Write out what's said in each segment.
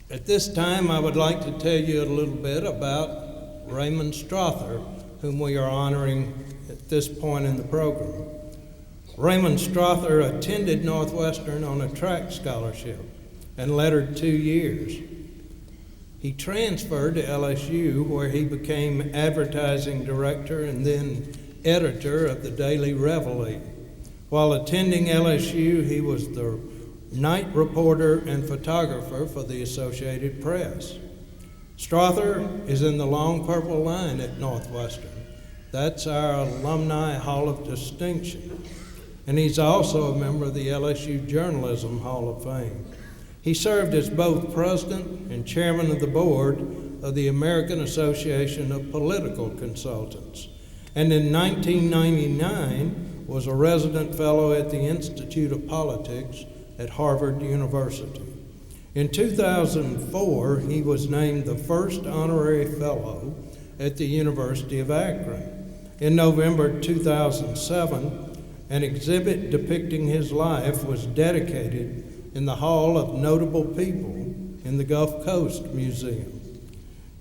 At this time, I would like to tell you a little bit about Raymond Strother, whom we are honoring at this point in the program. Raymond Strother attended Northwestern on a track scholarship and lettered 2 years. He transferred to LSU, where he became advertising director and then editor of the Daily Reveille. While attending LSU, he was the night reporter and photographer for the Associated Press. Strother is in the long purple line at Northwestern. That's our Alumni Hall of Distinction. And he's also a member of the LSU Journalism Hall of Fame. He served as both president and chairman of the board of the American Association of Political Consultants. And in 1999 was a resident fellow at the Institute of Politics at Harvard University. In 2004, he was named the first honorary fellow at the University of Akron. In November 2007, an exhibit depicting his life was dedicated in the Hall of Notable People in the Gulf Coast Museum.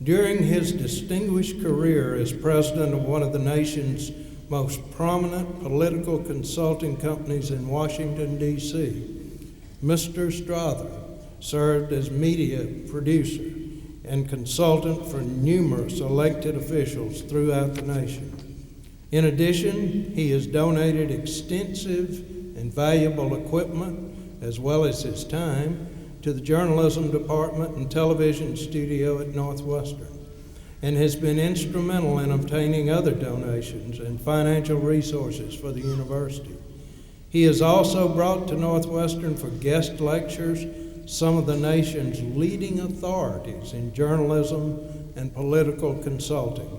During his distinguished career as president of one of the nation's most prominent political consulting companies in Washington, D.C., Mr. Strother served as media producer and consultant for numerous elected officials throughout the nation. In addition, he has donated extensive and valuable equipment, as well as his time, to the journalism department and television studio at Northwestern, and has been instrumental in obtaining other donations and financial resources for the university. He has also brought to Northwestern for guest lectures some of the nation's leading authorities in journalism and political consulting.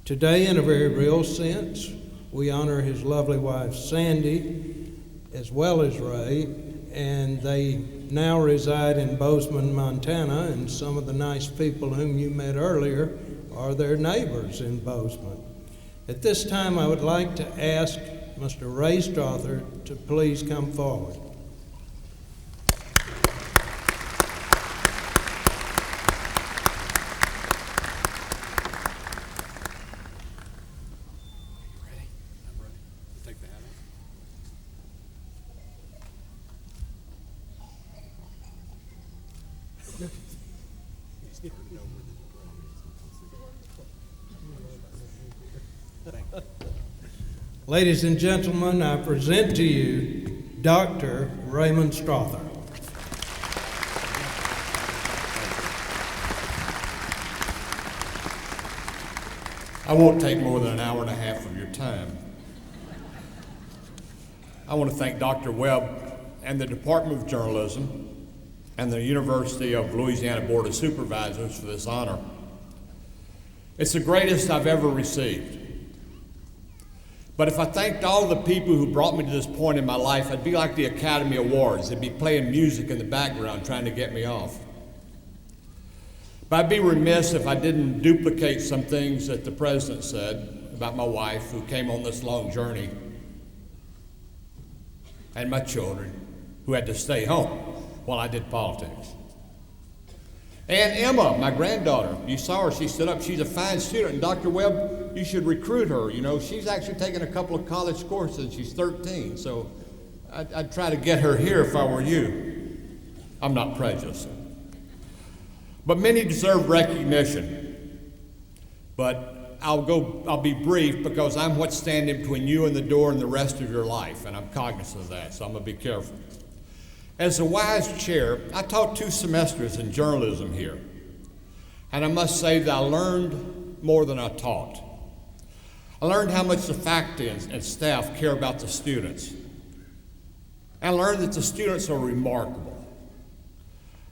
Today, in a very real sense, we honor his lovely wife, Sandy, as well as Ray, and they now reside in Bozeman, Montana, and some of the nice people whom you met earlier are their neighbors in Bozeman. At this time, I would like to ask Mr. Ray Strother to please come forward. Ladies and gentlemen, I present to you Dr. Raymond Strother. I won't take more than an hour and a half of your time. I want to thank Dr. Webb and the Department of Journalism and the University of Louisiana Board of Supervisors for this honor. It's the greatest I've ever received. But if I thanked all the people who brought me to this point in my life, I'd be like the Academy Awards. They'd be playing music in the background trying to get me off. But I'd be remiss if I didn't duplicate some things that the president said about my wife, who came on this long journey, and my children, who had to stay home while I did politics. And Emma, my granddaughter, you saw her, she stood up, she's a fine student, and Dr. Webb, you should recruit her. You know, she's actually taken a couple of college courses, and she's 13, so I'd try to get her here if I were you. I'm not prejudiced. But many deserve recognition, but I'll be brief because I'm what's standing between you and the door and the rest of your life, and I'm cognizant of that, so I'm gonna be careful. As a wise chair, I taught 2 semesters in journalism here, and I must say that I learned more than I taught. I learned how much the faculty and staff care about the students. I learned that the students are remarkable.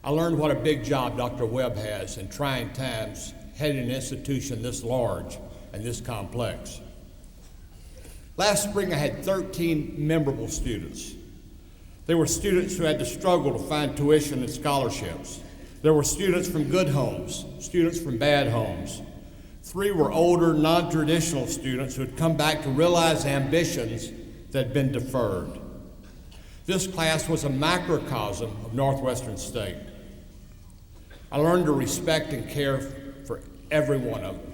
I learned what a big job Dr. Webb has in trying times heading an institution this large and this complex. Last spring, I had 13 memorable students. They were students who had to struggle to find tuition and scholarships. There were students from good homes, students from bad homes. 3 were older, non-traditional students who had come back to realize ambitions that had been deferred. This class was a microcosm of Northwestern State. I learned to respect and care for every one of them.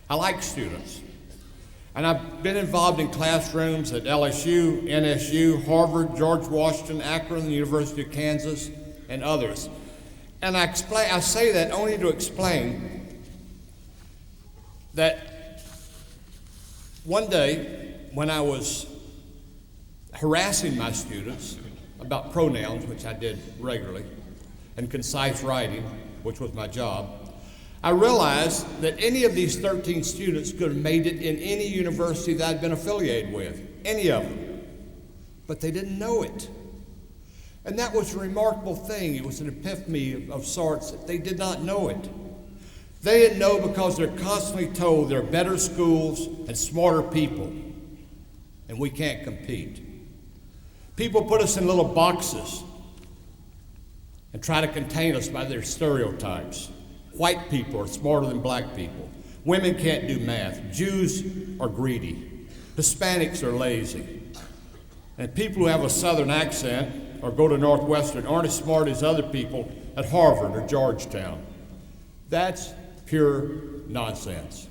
I like students, and I've been involved in classrooms at LSU, NSU, Harvard, George Washington, Akron, the University of Kansas, and others. And I say that only to explain that one day when I was harassing my students about pronouns, which I did regularly, and concise writing, which was my job, I realized that any of these 13 students could have made it in any university that I'd been affiliated with, any of them. But they didn't know it. And that was a remarkable thing. It was an epiphany of sorts that they did not know it. They didn't know because they're constantly told they're better schools and smarter people, and we can't compete. People put us in little boxes and try to contain us by their stereotypes. White people are smarter than black people. Women can't do math. Jews are greedy. Hispanics are lazy. And people who have a southern accent or go to Northwestern aren't as smart as other people at Harvard or Georgetown. That's pure nonsense.